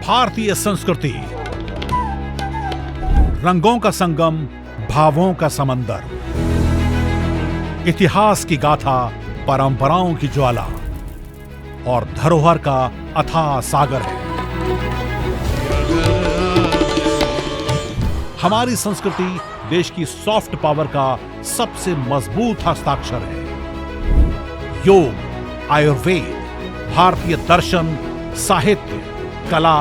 भारतीय संस्कृति, रंगों का संगम, भावों का समंदर, इतिहास की गाथा, परंपराओं की ज्वाला और धरोहर का अथाह सागर है। हमारी संस्कृति देश की सॉफ्ट पावर का सबसे मजबूत हस्ताक्षर है। योग, आयुर्वेद, भारतीय दर्शन, साहित्य, कला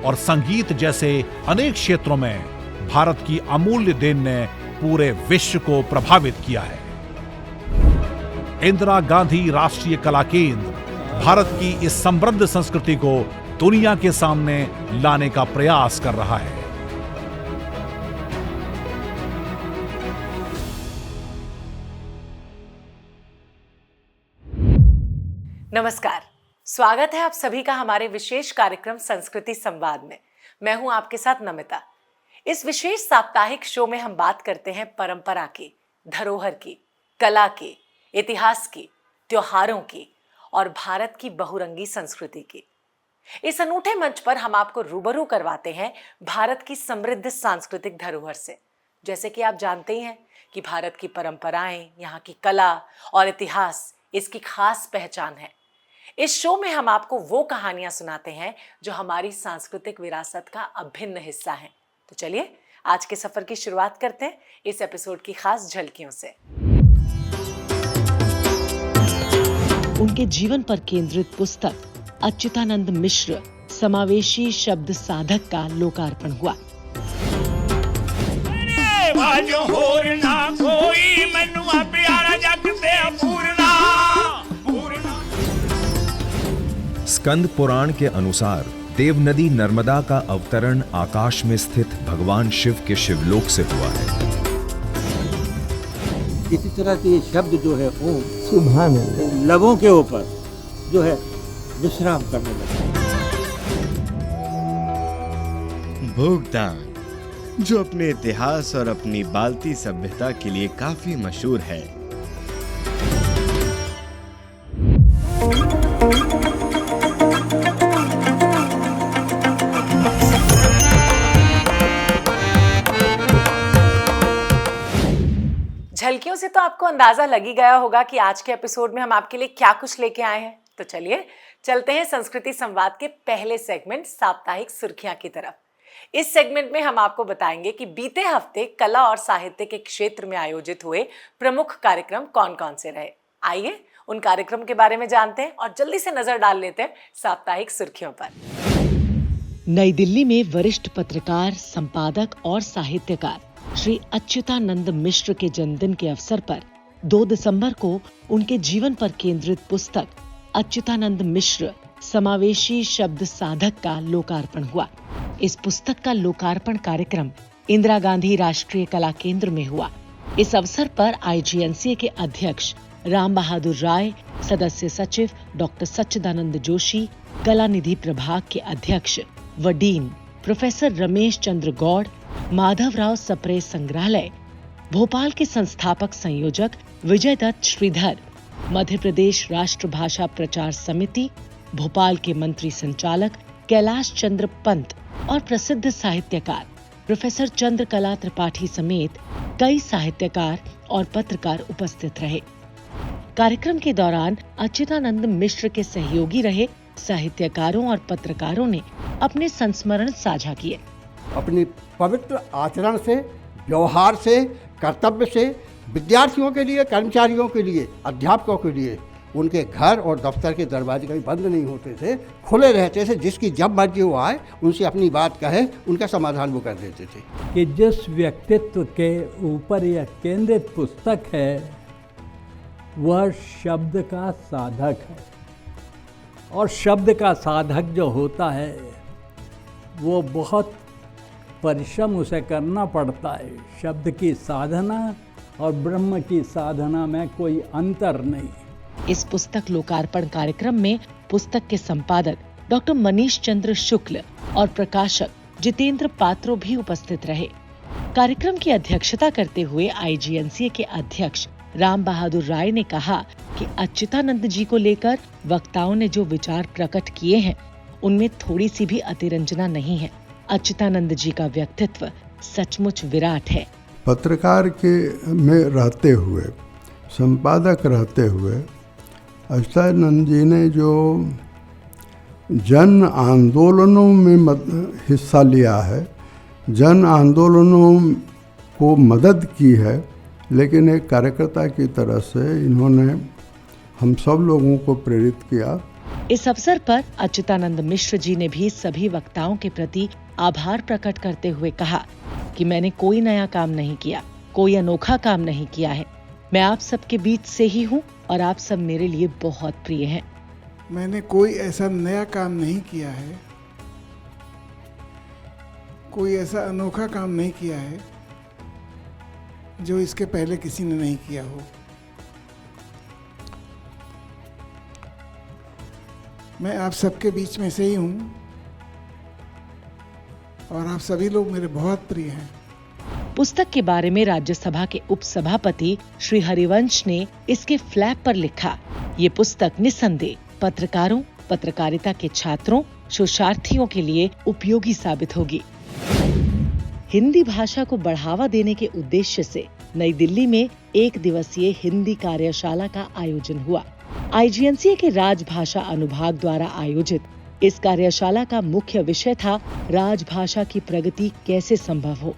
और संगीत जैसे अनेक क्षेत्रों में भारत की अमूल्य देन ने पूरे विश्व को प्रभावित किया है। इंदिरा गांधी राष्ट्रीय कला केंद्र भारत की इस समृद्ध संस्कृति को दुनिया के सामने लाने का प्रयास कर रहा है। नमस्कार, स्वागत है आप सभी का हमारे विशेष कार्यक्रम संस्कृति संवाद में। मैं हूं आपके साथ नमिता। इस विशेष साप्ताहिक शो में हम बात करते हैं परंपरा की, धरोहर की, कला की, इतिहास की, त्योहारों की और भारत की बहुरंगी संस्कृति की। इस अनूठे मंच पर हम आपको रूबरू करवाते हैं भारत की समृद्ध सांस्कृतिक धरोहर से। जैसे कि आप जानते ही हैं कि भारत की परंपराएं, यहाँ की कला और इतिहास इसकी खास पहचान है। इस शो में हम आपको वो कहानियां सुनाते हैं जो हमारी सांस्कृतिक विरासत का अभिन्न हिस्सा हैं। तो चलिए आज के सफर की शुरुआत करते हैं इस एपिसोड की खास झलकियों से। उनके जीवन पर केंद्रित पुस्तक अच्युतानंद मिश्र समावेशी शब्द साधक का लोकार्पण हुआ। स्कंद पुराण के अनुसार देव नदी नर्मदा का अवतरण आकाश में स्थित भगवान शिव के शिवलोक से हुआ है। इसी तरह से ये शब्द जो है ओम सुभान लबों के ऊपर जो है विश्राम करने लगा। भोगदान, जो अपने इतिहास और अपनी बाल्टी सभ्यता के लिए काफी मशहूर है। झलकियों से तो आपको अंदाजा लग ही गया होगा कि आज के एपिसोड में हम आपके लिए क्या कुछ लेके आए हैं। तो चलिए चलते हैं संस्कृति संवाद के पहले सेगमेंट साप्ताहिक सुर्खियां की तरफ। इस सेगमेंट में हम आपको बताएंगे कि बीते हफ्ते कला और साहित्य के क्षेत्र में आयोजित हुए प्रमुख कार्यक्रम कौन कौन से रहे। आइए उन कार्यक्रम के बारे में जानते हैं और जल्दी से नजर डाल लेते हैं साप्ताहिक सुर्खियों पर। नई दिल्ली में वरिष्ठ पत्रकार, संपादक और साहित्यकार श्री अच्युतानंद मिश्र के जन्मदिन के अवसर पर 2 दिसंबर को उनके जीवन पर केंद्रित पुस्तक अच्युतानंद मिश्र समावेशी शब्द साधक का लोकार्पण हुआ। इस पुस्तक का लोकार्पण कार्यक्रम इंदिरा गांधी राष्ट्रीय कला केंद्र में हुआ। इस अवसर पर IGNCA के अध्यक्ष राम बहादुर राय, सदस्य सचिव डॉक्टर सच्चिदानंद जोशी, कला निधि प्रभाग के अध्यक्ष व डीन प्रोफेसर रमेश चंद्र गौड़, माधवराव सप्रे संग्रहालय, भोपाल के संस्थापक संयोजक विजय दत्त श्रीधर, मध्य प्रदेश राष्ट्र भाषा प्रचार समिति, भोपाल के मंत्री संचालक कैलाश चंद्र पंत और प्रसिद्ध साहित्यकार प्रोफेसर चंद्रकला त्रिपाठी समेत कई साहित्यकार और पत्रकार उपस्थित रहे। कार्यक्रम के दौरान अच्युतानंद मिश्र के सहयोगी रहे साहित्यकारों और पत्रकारों ने अपने संस्मरण साझा किए। अपनी पवित्र आचरण से, व्यवहार से, कर्तव्य से विद्यार्थियों के लिए, कर्मचारियों के लिए, अध्यापकों के लिए उनके घर और दफ्तर के दरवाजे कभी बंद नहीं होते थे, खुले रहते थे। जिसकी जब मर्जी वो आए उनसे अपनी बात कहे, उनका समाधान वो कर देते थे। कि जिस व्यक्तित्व के ऊपर यह केंद्रित पुस्तक है वह शब्द का साधक है, और शब्द का साधक जो होता है वो बहुत परिश्रम उसे करना पड़ता है। शब्द की साधना और ब्रह्म की साधना में कोई अंतर नहीं। इस पुस्तक लोकार्पण कार्यक्रम में पुस्तक के संपादक डॉक्टर मनीष चंद्र शुक्ल और प्रकाशक जितेंद्र पात्रो भी उपस्थित रहे। कार्यक्रम की अध्यक्षता करते हुए IGNCA के अध्यक्ष राम बहादुर राय ने कहा कि अच्युतानंद जी को लेकर वक्ताओं ने जो विचार प्रकट किए हैं उनमें थोड़ी सी भी अतिरंजना नहीं है। अच्युतानंद जी का व्यक्तित्व सचमुच विराट है। पत्रकार के में रहते हुए, संपादक रहते हुए अच्युतानंद जी ने जो जन आंदोलनों में हिस्सा लिया है, जन आंदोलनों को मदद की है, लेकिन एक कार्यकर्ता की तरह से इन्होंने हम सब लोगों को प्रेरित किया। इस अवसर पर अच्युतानंद मिश्र जी ने भी सभी वक्ताओं के प्रति आभार प्रकट करते हुए कहा कि मैंने कोई नया काम नहीं किया, कोई अनोखा काम नहीं किया है। मैं आप सबके बीच से ही हूँ और आप सब मेरे लिए बहुत प्रिय हैं। मैंने कोई ऐसा नया काम नहीं किया है, कोई ऐसा अनोखा काम नहीं किया है जो इसके पहले किसी ने नहीं किया हो। मैं आप सबके बीच में से ही हूँ और आप सभी लोग मेरे बहुत प्रिय हैं। पुस्तक के बारे में राज्यसभा के उपसभापति श्री हरिवंश ने इसके फ्लैप पर लिखा, ये पुस्तक निस्संदेह पत्रकारों, पत्रकारिता के छात्रों, शोधार्थियों के लिए उपयोगी साबित होगी। हिंदी भाषा को बढ़ावा देने के उद्देश्य से नई दिल्ली में 1 दिवसीय हिंदी कार्यशाला का आयोजन हुआ। IGNCA के राजभाषा अनुभाग द्वारा आयोजित इस कार्यशाला का मुख्य विषय था राजभाषा की प्रगति कैसे संभव हो।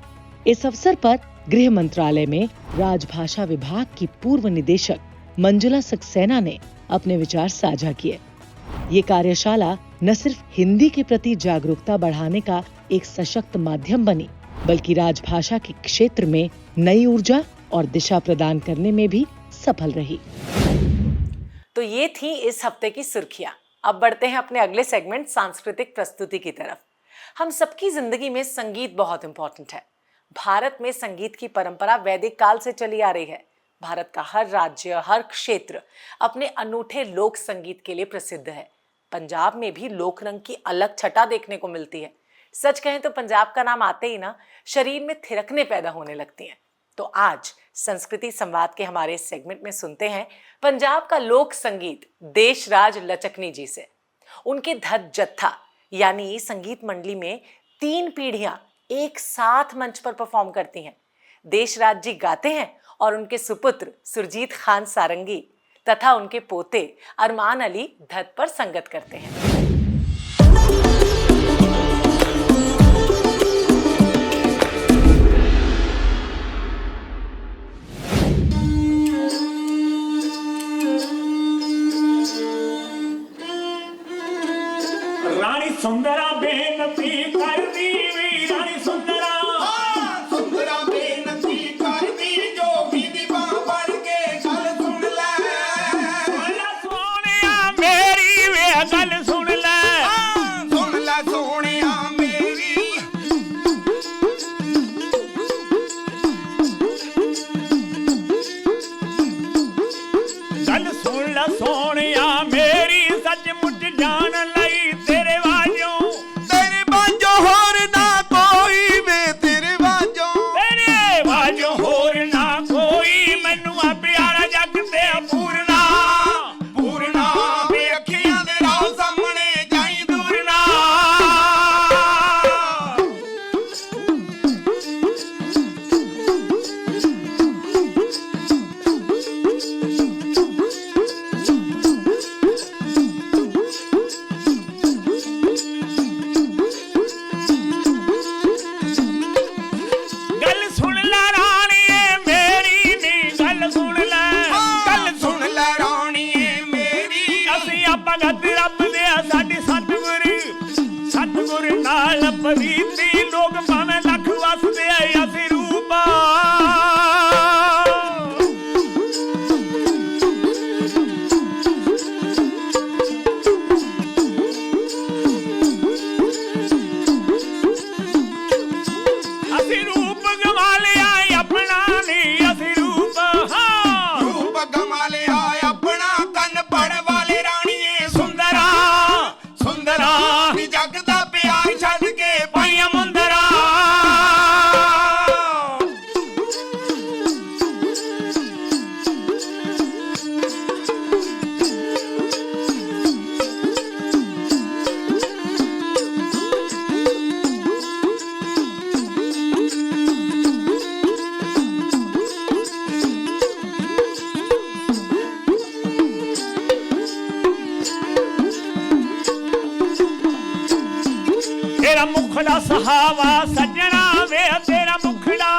इस अवसर पर गृह मंत्रालय में राजभाषा विभाग की पूर्व निदेशक मंजुला सक्सेना ने अपने विचार साझा किए। ये कार्यशाला न सिर्फ हिंदी के प्रति जागरूकता बढ़ाने का एक सशक्त माध्यम बनी, बल्कि राजभाषा के क्षेत्र में नई ऊर्जा और दिशा प्रदान करने में भी सफल रही। तो ये थी इस हफ्ते की सुर्खियां। अब बढ़ते हैं अपने अगले सेगमेंट सांस्कृतिक प्रस्तुति की तरफ। हम सबकी जिंदगी में संगीत बहुत इंपॉर्टेंट है। भारत में संगीत की परंपरा वैदिक काल से चली आ रही है। भारत का हर राज्य, हर क्षेत्र अपने अनूठे लोक संगीत के लिए प्रसिद्ध है। पंजाब में भी लोक रंग की अलग छटा देखने को मिलती है। सच कहें तो पंजाब का नाम आते ही ना शरीर में थिरकने पैदा होने लगती हैं। तो आज संस्कृति संवाद के हमारे इस सेगमेंट में सुनते हैं पंजाब का लोक संगीत देशराज लचकनी जी से। उनके धत जत्था यानी संगीत मंडली में 3 पीढ़ियां एक साथ मंच पर परफॉर्म करती हैं। देशराज जी गाते हैं और उनके सुपुत्र सुरजीत खान सारंगी तथा उनके पोते अरमान अली धत पर संगत करते हैं। रानी सुंदरा बेनती कर दी वी रानी सुंदरा सुंदरा बेनती कर दी जो भी दीवा बन के गल सुन ले सोनिया मेरी वे गल सुन ले सोनिया मेरी गल सुन ले सोनिया मेरी सचमुच जान लई तेरे बाजों होर ना कोई वे तेरे बाजों होर ना कोई मैनू आ प्यारा जग ते पूरना वे अखियां दे राह सामने जाई दूरना प्रीति लोग भावें लख वसदे असि रूपा असि रूप गवा लिया अपना नहीं असि रूप रूप गवा लिया अपना तन पड़ वाले रानी सुंदरा सुंदरा जग दा प्यार छड़ के पाइया मुंद मुखड़ा सुहावा सजना वे तेरा मुखड़ा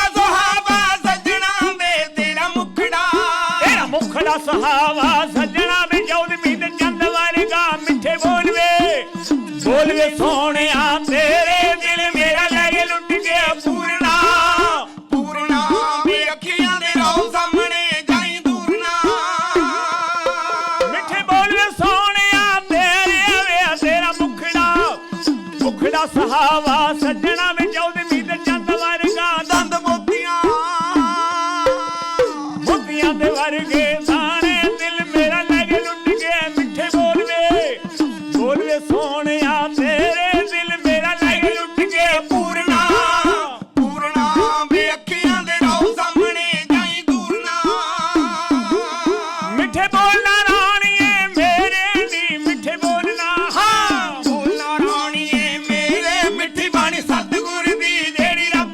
सुहावा सजना वे तेरा मुखड़ा सुहावा सजना वे जौद मीत चंद वर्गा मिठे बोलवे सोहणिया तेरे दिल मेरा लगे लुट के पूरना वे अखियां दे रहो सामने जाई दूर ना मिठे बोलवे सोहणिया तेरा मुखड़ा सुहावा सजना वे जौद मीत चंद वर्गा दंद मोतियां दे वर्गे दाने दिल मेरा लगे लुट के मिठे बोलवे सोहणिया तेरे दिल मेरा लगे लुट के पूरना वे अखियां दे रहो सामने जाई दूर ना मिठे बोलना राणीए मेरे नी मिठे बोलना हाँ बोलना राणीए मेरे मिठी बाणी सतगुर दी जेड़ी रब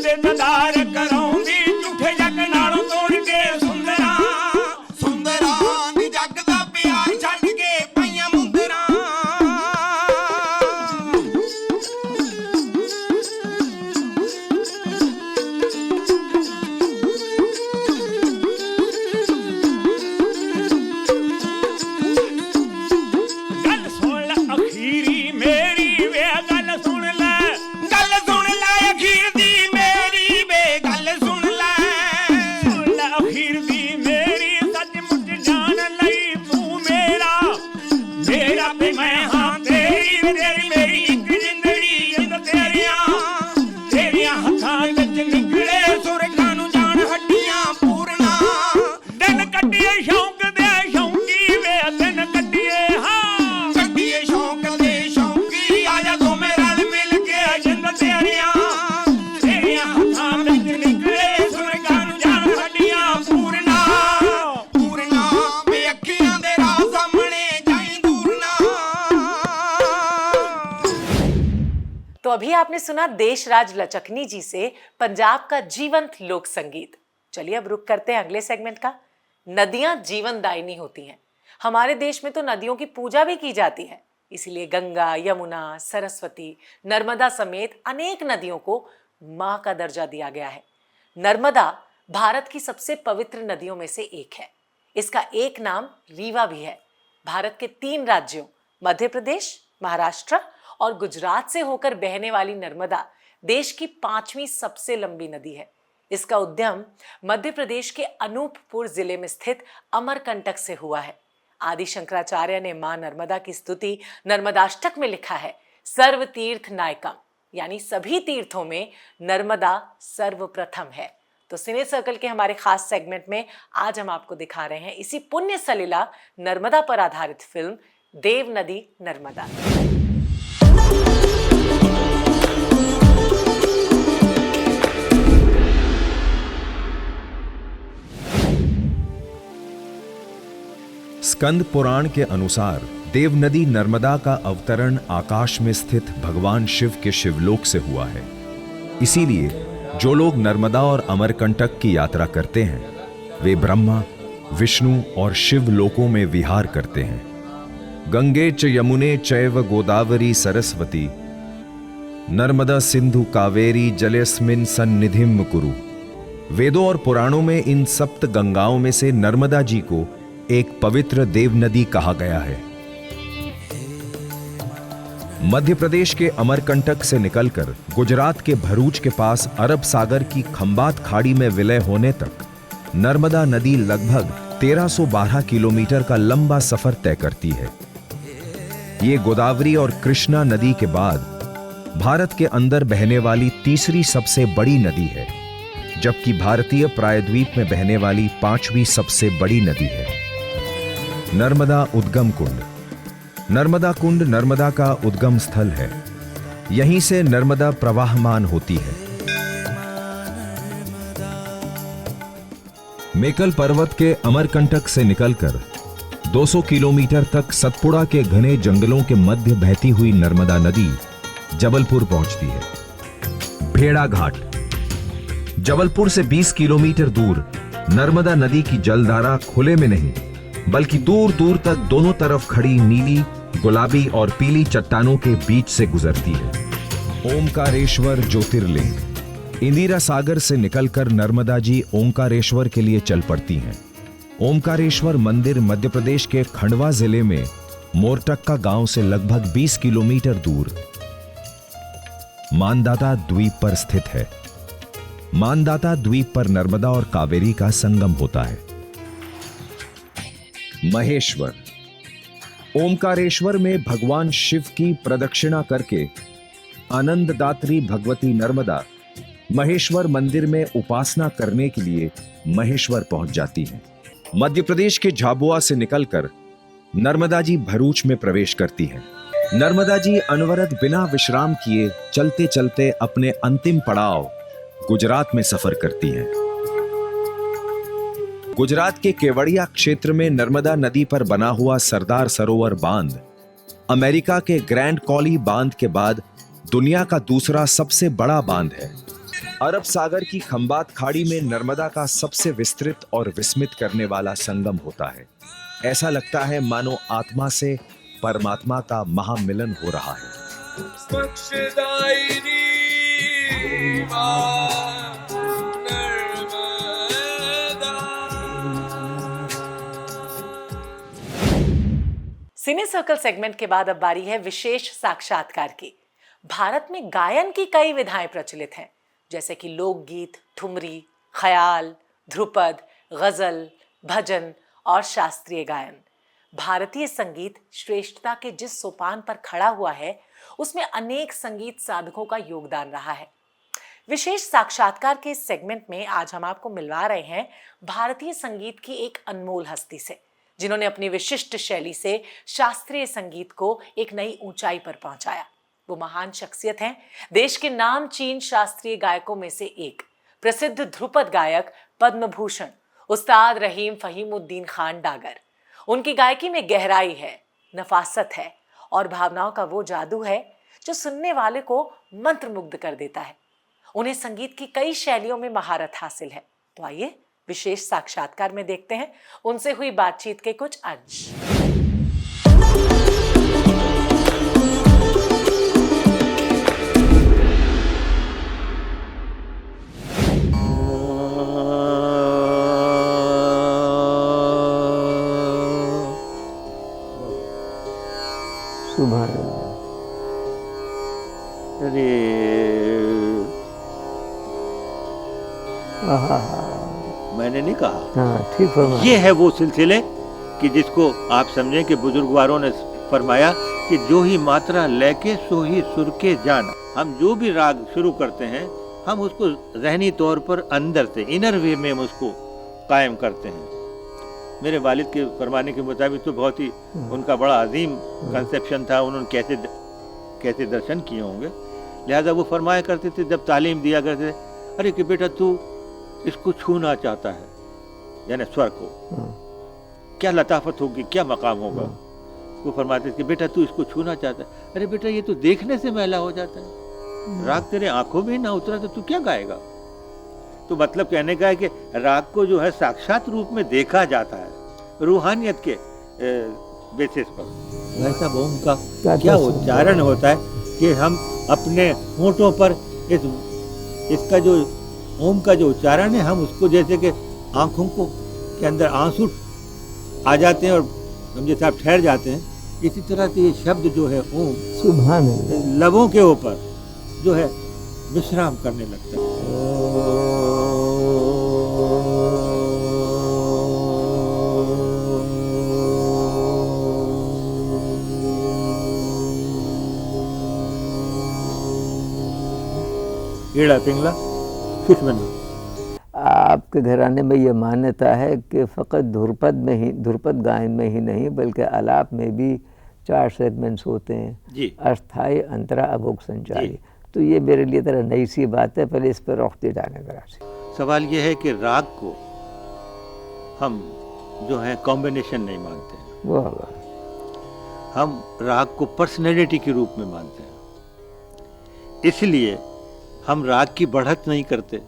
दे ददार कराऊंगी झूठे जग नालों तोड़ के सुंदरा दी जग दा प्यार छड्ड के पईयां मुंदरा गल सुन ले अखीरी मेरी वे गल सुन ले अखीर दी मेरी वे गल सुन ले अखीर दी मेरी सचमुच जान लई तू मेरा पे मैं हाँ तेरी मेरी एक जिंदड़ी जिंद तेरियां हथां विच निकले सुरखां नूं जान हड्डियां पूरना दिन कट्टिए शौक दे शौकी वे दिन कट्टिए हाँ कट्टिए शौक दे शौकी आजा तो मेरा मिल के जिंद तेरियां हथां विच निकले सुरखां नूं जान हड्डियां पूरना वे अखियां दे राह सामने जाई दूर ना तो अभी आपने सुना देशराज लचकनी जी से पंजाब का जीवंत लोक संगीत। चलिए अब रुक करते हैं अगले सेगमेंट का। नदियां जीवनदायिनी होती हैं। हमारे देश में तो नदियों की पूजा भी की जाती है, इसीलिए गंगा, यमुना, सरस्वती, नर्मदा समेत अनेक नदियों को मां का दर्जा दिया गया है। नर्मदा भारत की सबसे पवित्र नदियों में से एक है। इसका एक नाम रीवा भी है। भारत के 3 राज्यों मध्य प्रदेश, महाराष्ट्र और गुजरात से होकर बहने वाली नर्मदा देश की 5वीं सबसे लंबी नदी है। इसका उद्गम मध्य प्रदेश के अनूपपुर जिले में स्थित अमरकंटक से हुआ है। आदि शंकराचार्य ने मां नर्मदा की स्तुति नर्मदाष्टक में लिखा है, सर्व तीर्थ नायकम, यानी सभी तीर्थों में नर्मदा सर्वप्रथम है। तो सिने सर्कल के हमारे खास सेगमेंट में आज हम आपको दिखा रहे हैं इसी पुण्य सलिला नर्मदा पर आधारित फिल्म देव नदी नर्मदा। स्कंद पुराण के अनुसार देव नदी नर्मदा का अवतरण आकाश में स्थित भगवान शिव के शिवलोक से हुआ है। इसीलिए जो लोग नर्मदा और अमरकंटक की यात्रा करते हैं वे ब्रह्मा, विष्णु और शिव लोकों में विहार करते हैं। गंगे च यमुने चैव गोदावरी सरस्वती नर्मदा सिंधु कावेरी जलेस्मिन सन्निधिम कुरु। वेदों और पुराणों में इन 7 गंगाओं में से नर्मदा जी को एक पवित्र देव नदी कहा गया है। मध्य प्रदेश के अमरकंटक से निकलकर गुजरात के भरूच के पास अरब सागर की खंबात खाड़ी में विलय होने तक नर्मदा नदी लगभग 1312 किलोमीटर का लंबा सफर तय करती है। ये गोदावरी और कृष्णा नदी के बाद भारत के अंदर बहने वाली तीसरी सबसे बड़ी नदी है, जबकि भारतीय प्रायद्वीप में बहने वाली 5वीं सबसे बड़ी नदी है। नर्मदा उद्गम कुंड। नर्मदा कुंड नर्मदा का उद्गम स्थल है। यहीं से नर्मदा प्रवाहमान होती है। मेकल पर्वत के अमरकंटक से निकलकर 200 किलोमीटर तक सतपुड़ा के घने जंगलों के मध्य बहती हुई नर्मदा नदी जबलपुर पहुंचती है। भेड़ा घाट। जबलपुर से 20 किलोमीटर दूर नर्मदा नदी की जलधारा खुले में नहीं बल्कि दूर दूर तक दोनों तरफ खड़ी नीली गुलाबी और पीली चट्टानों के बीच से गुजरती है। ओमकारेश्वर ज्योतिर्लिंग। इंदिरा सागर से निकलकर नर्मदा जी ओमकारेश्वर के लिए चल पड़ती हैं। ओमकारेश्वर मंदिर मध्य प्रदेश के खंडवा जिले में मोरटक्का गांव से लगभग 20 किलोमीटर दूर मानदाता द्वीप पर स्थित है। मानदाता द्वीप पर नर्मदा और कावेरी का संगम होता है। महेश्वर। ओमकारेश्वर में भगवान शिव की प्रदक्षिणा करके आनंददात्री भगवती नर्मदा महेश्वर मंदिर में उपासना करने के लिए महेश्वर पहुंच जाती हैं। मध्य प्रदेश के झाबुआ से निकलकर नर्मदा जी भरूच में प्रवेश करती हैं। नर्मदा जी अनवरत बिना विश्राम किए चलते चलते अपने अंतिम पड़ाव गुजरात में सफर करती हैं। गुजरात के केवड़िया क्षेत्र में नर्मदा नदी पर बना हुआ सरदार सरोवर बांध अमेरिका के ग्रैंड कॉली बांध के बाद दुनिया का दूसरा सबसे बड़ा बांध है। अरब सागर की खंबात खाड़ी में नर्मदा का सबसे विस्तृत और विस्मित करने वाला संगम होता है। ऐसा लगता है मानो आत्मा से परमात्मा का महामिलन हो रहा है। सिने सर्कल सेगमेंट के बाद अब बारी है विशेष साक्षात्कार की। भारत में गायन की कई विधाएं प्रचलित हैं, जैसे कि लोकगीत, ठुमरी, ख्याल, ध्रुपद, गजल, भजन और शास्त्रीय गायन। भारतीय संगीत श्रेष्ठता के जिस सोपान पर खड़ा हुआ है, उसमें अनेक संगीत साधकों का योगदान रहा है। विशेष साक्षात्कार के इस सेगमेंट में आज हम आपको मिलवा रहे हैं भारतीय संगीत की एक अनमोल हस्ती से, जिन्होंने अपनी विशिष्ट शैली से शास्त्रीय संगीत को एक नई ऊंचाई पर पहुंचाया। वो महान शख्सियत हैं देश के नामचीन शास्त्रीय गायकों में से एक, प्रसिद्ध ध्रुपद गायक पद्म भूषण उस्ताद रहीम फहीमुद्दीन खान डागर। उनकी गायकी में गहराई है, नफासत है और भावनाओं का वो जादू है जो सुनने वाले को मंत्रमुग्ध कर देता है। उन्हें संगीत की कई शैलियों में महारत हासिल है। तो आइए विशेष साक्षात्कार में देखते हैं उनसे हुई बातचीत के कुछ अंश। मैंने नहीं कहा। हाँ, ठीक फरमाया। ये है वो सिलसिले कि जिसको आप समझें कि बुजुर्गवारों ने फरमाया कि जो ही मात्रा लेके सो ही सुर के जाना। हम जो भी राग शुरू करते हैं, हम उसको ज़हनी तौर पर अंदर से इनर वे में हम उसको कायम करते हैं। मेरे वालिद के फरमाने के मुताबिक तो बहुत ही उनका बड़ा अजीम कंसेप्शन था। उन्होंने कैसे दर्शन किए होंगे। लिहाजा वो फरमाया करते थे, जब तालीम दिया करते थे, अरे कि बेटा तू इसको छूना चाहता है, यानी स्वर को, क्या लताफत होगी, क्या मकाम होगा। वो फरमाते थे कि बेटा तू इसको छूना चाहता है, अरे बेटा ये तो देखने से मैला हो जाता है, राग तेरे आंखों में ना उतरा तो तू क्या गाएगा। तो मतलब कहने का है कि राग को जो है साक्षात रूप में देखा जाता है, रूहानियत के बेसिस पर। वैसा ओम का क्या उच्चारण होता है कि हम अपने होंठों पर इसका जो ओम का जो उच्चारण है, हम उसको जैसे कि आंखों को के अंदर आंसू आ जाते हैं और हम जैसे आप ठहर जाते हैं, इसी तरह से ये शब्द जो है ओम सुभान अल्लाह लबों के ऊपर जो है विश्राम करने लगता है। ईड़ा पिंगला कुछ बना। आपके घराने में ये मान्यता है कि फ़कत ध्रुपद गायन में ही नहीं बल्कि आलाप में भी 4 सेगमेंट्स होते हैं, अस्थाई, अंतरा, अभोग, संचारी। तो ये मेरे लिए तरह नई सी बात है, पहले इस पर रोकते जाने का। सवाल ये है कि राग को हम जो है कॉम्बिनेशन नहीं मानते हैं, हम राग को पर्सनैलिटी के रूप में मानते हैं। इसलिए हम राग की बढ़त नहीं करते,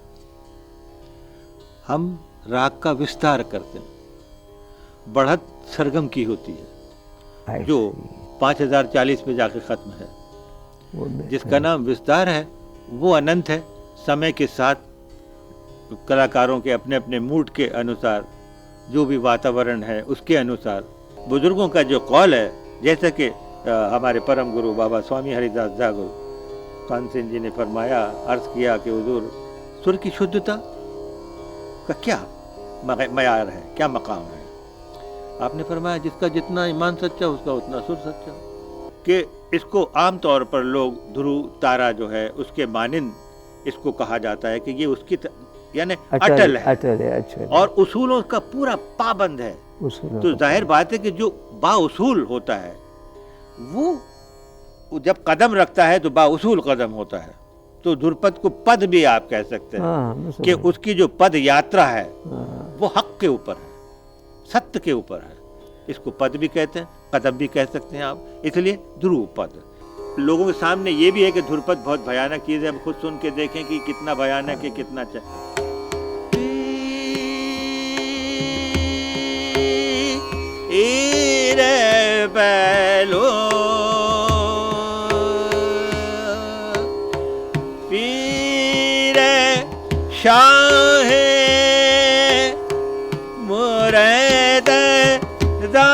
हम राग का विस्तार करते हैं। बढ़त सरगम की होती है, जो 5040 में जाके खत्म है। जिसका नाम विस्तार है वो अनंत है। समय के साथ कलाकारों के अपने अपने मूड के अनुसार, जो भी वातावरण है उसके अनुसार, बुजुर्गों का जो कौल है, जैसे कि हमारे परम गुरु बाबा स्वामी हरिदास जागुरु कानसेन जी ने फरमाया, अर्ज किया कि हुजूर सुर की शुद्धता का क्या मयार है, क्या मकाम है? आपने फरमाया जिसका जितना ईमान सच्चा उसका उतना सुर सच्चा। कि इसको आम तौर पर लोग ध्रुव तारा जो है उसके मानिंद इसको कहा जाता है कि ये उसकी यानी अटल है और उसूलों का पूरा पाबंद है। तो जाहिर बात है कि जो बाउसूल होता है वो जब कदम रखता है तो बाउसूल कदम होता है। तो ध्रुपद को पद भी आप कह सकते हैं कि उसकी जो पद यात्रा है वो हक के ऊपर है, सत्य के ऊपर है। इसको पद भी कहते हैं, कदम भी कह सकते हैं आप, इसलिए ध्रुव पद। लोगों के सामने ये भी है कि ध्रुपद बहुत भयानक चीज है। हम खुद सुन के देखें कि कितना भयानक है, कितना शाहे मुरैद दा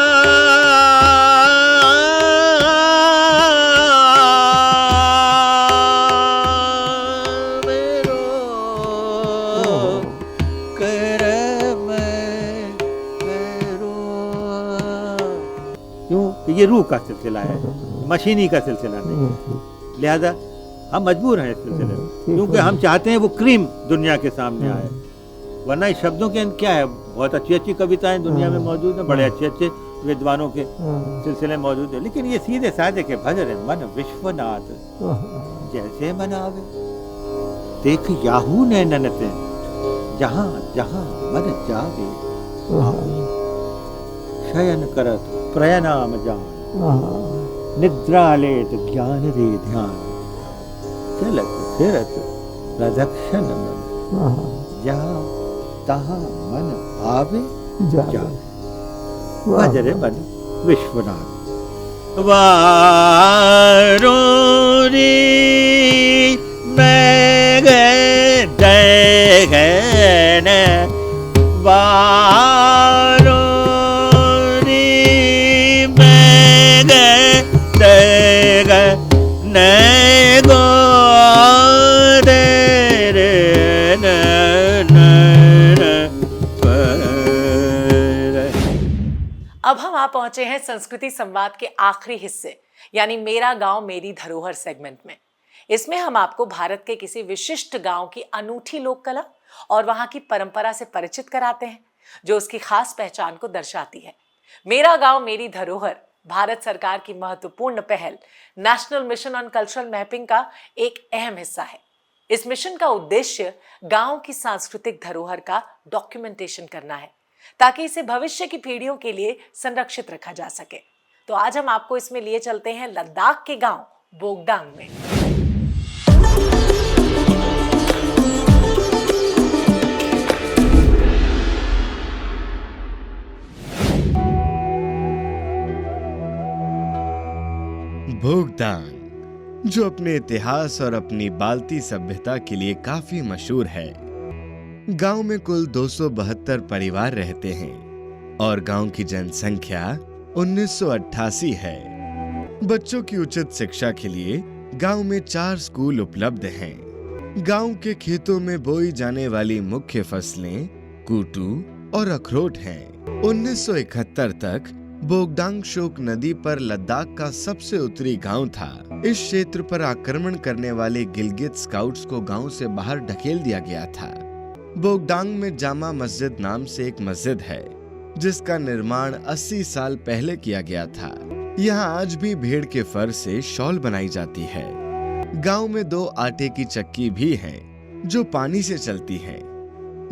ये रूह का सिलसिला है, मशीनी का सिलसिला नहीं। लिहाजा हम मजबूर हैं इस सिलसिले में, क्योंकि हम चाहते हैं वो क्रीम दुनिया के सामने आए। वरना इस शब्दों के क्या है, बहुत अच्छी अच्छी कविताएं दुनिया में मौजूद हैं, बड़े अच्छे अच्छे विद्वानों के सिलसिले मौजूद है, लेकिन ये सीधे साधे के भजन है। मन विश्वनाथ जैसे मनावे, देख याहू नैनन ते जहाँ जहाँ मन जावे, शयन करत प्रयनाम जान, निद्रा लेत ज्ञान रे ध्यान, चलत फिरत प्रदक्षिण मन, जहाँ तहाँ मन आवे जावे, भजरे मन विश्वनाथ। वारो री मैं गन वारो अब हम आ पहुंचे हैं संस्कृति संवाद के आखिरी हिस्से, यानी मेरा गांव मेरी धरोहर सेगमेंट में। इसमें हम आपको भारत के किसी विशिष्ट गांव की अनूठी लोक कला और वहां की परंपरा से परिचित कराते हैं, जो उसकी खास पहचान को दर्शाती है। मेरा गांव मेरी धरोहर भारत सरकार की महत्वपूर्ण पहल national mission on cultural mapping का एक अहम हिस्सा है। इस मिशन का उद्देश्य गांव की सांस्कृतिक धरोहर का डॉक्यूमेंटेशन करना है, ताकि इसे भविष्य की पीढ़ियों के लिए संरक्षित रखा जा सके। तो आज हम आपको इसमें लिए चलते हैं लद्दाख के गांव बोगडांग में। बोगडांग, जो अपने इतिहास और अपनी बाल्टी सभ्यता के लिए काफी मशहूर है। गांव में कुल 272 परिवार रहते हैं और गांव की जनसंख्या 1988 है। बच्चों की उचित शिक्षा के लिए गांव में 4 स्कूल उपलब्ध हैं। गांव के खेतों में बोई जाने वाली मुख्य फसलें कूटू और अखरोट हैं। 1971 तक बोगडांग शोक नदी पर लद्दाख का सबसे उत्तरी गांव था। इस क्षेत्र पर आक्रमण करने वाले गिलगित स्काउट्स को गांव से बाहर ढकेल दिया गया था। बोगडांग में जामा मस्जिद नाम से एक मस्जिद है, जिसका निर्माण 80 साल पहले किया गया था। यहाँ आज भी भेड़ के फर से शॉल बनाई जाती है। गांव में 2 आटे की चक्की भी हैं, जो पानी से चलती हैं,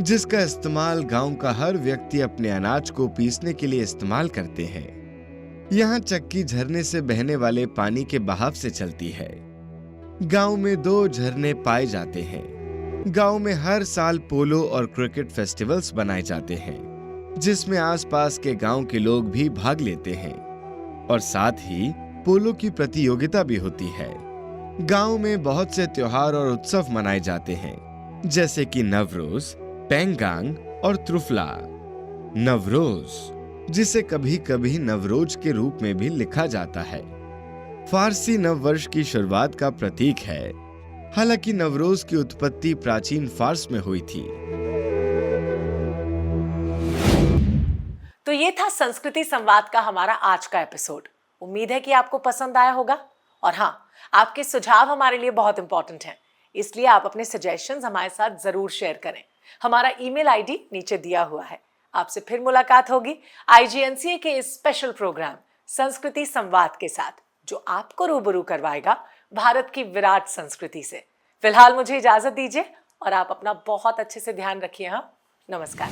जिसका इस्तेमाल गांव का हर व्यक्ति अपने अनाज को पीसने के लिए इस्तेमाल करते हैं। यहाँ चक्की झरने से बहने वाले पानी के बहाव से चलती है। गांव में 2 झरने पाए जाते हैं। गांव में हर साल पोलो और क्रिकेट फेस्टिवल्स बनाए जाते हैं, जिसमें आसपास के गांव के लोग भी भाग लेते हैं और साथ ही पोलो की प्रतियोगिता भी होती है। गांव में बहुत से त्योहार और उत्सव मनाए जाते हैं, जैसे कि नवरोज, पेंगांग और त्रुफला। नवरोज, जिसे कभी कभी नवरोज के रूप में भी लिखा जाता है, फारसी नववर्ष की शुरुआत का प्रतीक है। हालांकि नवरोज की उत्पत्ति प्राचीन फारस में हुई थी। तो ये था संस्कृति संवाद का हमारा आज का एपिसोड। उम्मीद है कि आपको पसंद आया होगा। और हाँ, आपके सुझाव हमारे लिए बहुत इंपॉर्टेंट हैं, इसलिए आप अपने सजेशंस हमारे साथ जरूर शेयर करें। हमारा ईमेल आईडी नीचे दिया हुआ है। आपसे फिर मुलाकात होगी IGNCA के इस स्पेशल प्रोग्राम संस्कृति संवाद के साथ, जो आपको रूबरू करवाएगा भारत की विराट संस्कृति से। फिलहाल मुझे इजाजत दीजिए और आप अपना बहुत अच्छे से ध्यान रखिए। हाँ, नमस्कार।